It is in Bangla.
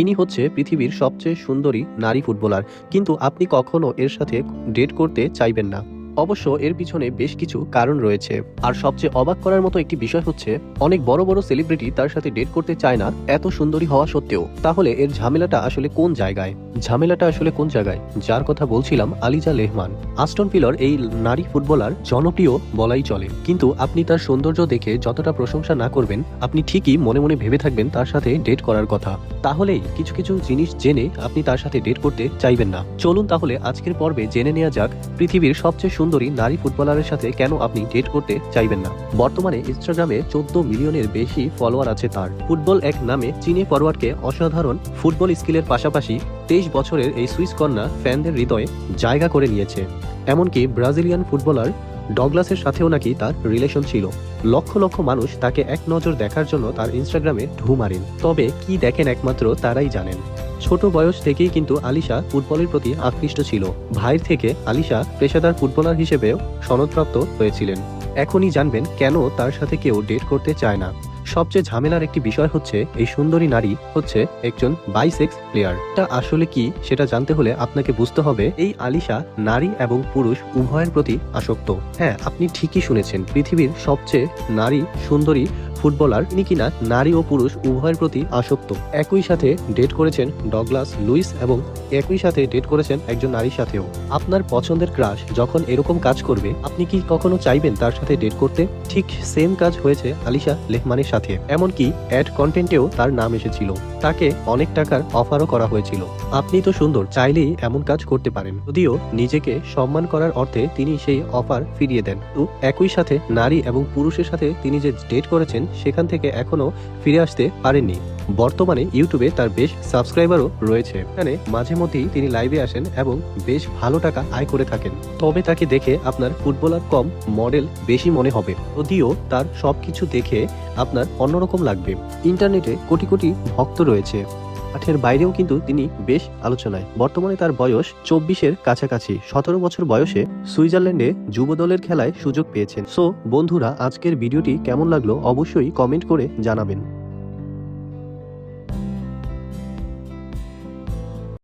ইনি হচ্ছে পৃথিবীর সবচেয়ে সুন্দরী নারী ফুটবলার, কিন্তু আপনি কখনো এর সাথে ডেট করতে চাইবেন না। অবশ্য এর পিছনে বেশ কিছু কারণ রয়েছে। আর সবচেয়ে অবাক করার মতো একটি বিষয় হচ্ছে, অনেক বড় বড় সেলিব্রিটি তার সাথে ডেট করতে চায় না এত সুন্দরী হওয়া সত্ত্বেও। তাহলে এর ঝামেলাটা আসলে কোন জায়গায়? যার কথা বলছিলাম, আলিজা রেহমান। আস্টন ভিলার এই নারী ফুটবলার জনপ্রিয় বলাই চলে, কিন্তু আপনি তার সৌন্দর্য দেখে যতটা প্রশংসা না করবেন, আপনি ঠিকই মনে মনে ভেবে থাকবেন তার সাথে ডেট করার কথা। তাহলেই কিছু কিছু জিনিস জেনে আপনি তার সাথে ডেট করতে চাইবেন না। চলুন তাহলে আজকের পর্বে জেনে নেওয়া যাক পৃথিবীর সবচেয়ে সুন্দরী নারী ফুটবলারের সাথে কেন আপনি ডেট করতে চাইবেন না। বর্তমানে ইনস্টাগ্রামে 14 মিলিয়নের বেশি ফলোয়ার আছে তার। ফুটবল এক নামে চীনে ফরওয়ার্ডকে অসাধারণ ফুটবল স্কিলের পাশাপাশি 23 বছরের এই সুইস কন্যা ফ্যানদের হৃদয়ে জায়গা করে নিয়েছে। এমনকি ব্রাজিলিয়ান ফুটবলার ডগলাসের সাথেও নাকি তার রিলেশন ছিল। লক্ষ লক্ষ মানুষ তাকে এক নজর দেখার জন্য তার ইনস্টাগ্রামে ঢু মারেন। তবে কি দেখেন একমাত্র তারাই জানেন। ছোট বয়স থেকেই কিন্তু আলিশা ফুটবলের প্রতি আকৃষ্ট ছিল। ভাইয়ের থেকে আলিশা পেশাদার ফুটবলার হিসেবেও সনদপ্রাপ্ত হয়েছিলেন। এখনই জানবেন কেন তার সাথে কেউ ডেট করতে চায় না। সবচেয়ে ঝামেলার একটি বিষয় হচ্ছে, এই সুন্দরী নারী হচ্ছে একজন বাইসেক্স প্লেয়ার। এটা আসলে কি সেটা জানতে হলে আপনাকে বুঝতে হবে এই আলিশা নারী এবং পুরুষ উভয়ের প্রতি আসক্ত। হ্যাঁ, আপনি ঠিকই শুনেছেন, পৃথিবীর সবচেয়ে নারী সুন্দরী ফুটবলার তিনি কিনা নারী ও পুরুষ উভয়ের প্রতি আসক্ত। একই সাথে ডেট করেছেন ডগলাস লুইস এবং একই সাথে ডেট করেছেন একজন নারীর সাথেও। আপনার পছন্দের ক্রাশ যখন এরকম কাজ করবে, আপনি কি কখনো চাইবেন তার সাথে ডেট করতে? ঠিক সেম কাজ হয়েছে আলিশা রেহমানের সাথে। এমনকি অ্যাড কন্টেন্টেও তার নাম এসেছিল। তাকে অনেক টাকার অফারও করা হয়েছিল। আপনি তো সুন্দর, চাইলেই এমন কাজ করতে পারেন। যদিও নিজেকে সম্মান করার অর্থে তিনি সেই অফার ফিরিয়ে দেন। তো একই সাথে নারী এবং পুরুষের সাথে তিনি যে ডেট করেছেন সেখান থেকে এখনো ফিরে আসতে পারেননি। বর্তমানে ইউটিউবে তার বেশ সাবস্ক্রাইবারও রয়েছে। এখানে মাঝে মধ্যেই তিনি লাইভে আসেন এবং বেশ ভালো টাকা আয় করে থাকেন। তবে তাকে দেখে আপনার ফুটবলার কম মডেল বেশি মনে হবে, যদিও তার সবকিছু দেখে আপনার অন্যরকম লাগবে। ইন্টারনেটে কোটি কোটি ভক্ত রয়েছে। মাঠের বাইরেও কিন্তু তিনি বেশ আলোচনায়। বর্তমানে তার বয়স 24-এর কাছাকাছি। 17 বছর বয়সে সুইজারল্যান্ডে যুব দলের খেলায় সুযোগ পেয়েছেন। সো বন্ধুরা, আজকের ভিডিওটি কেমন লাগলো অবশ্যই কমেন্ট করে জানাবেন।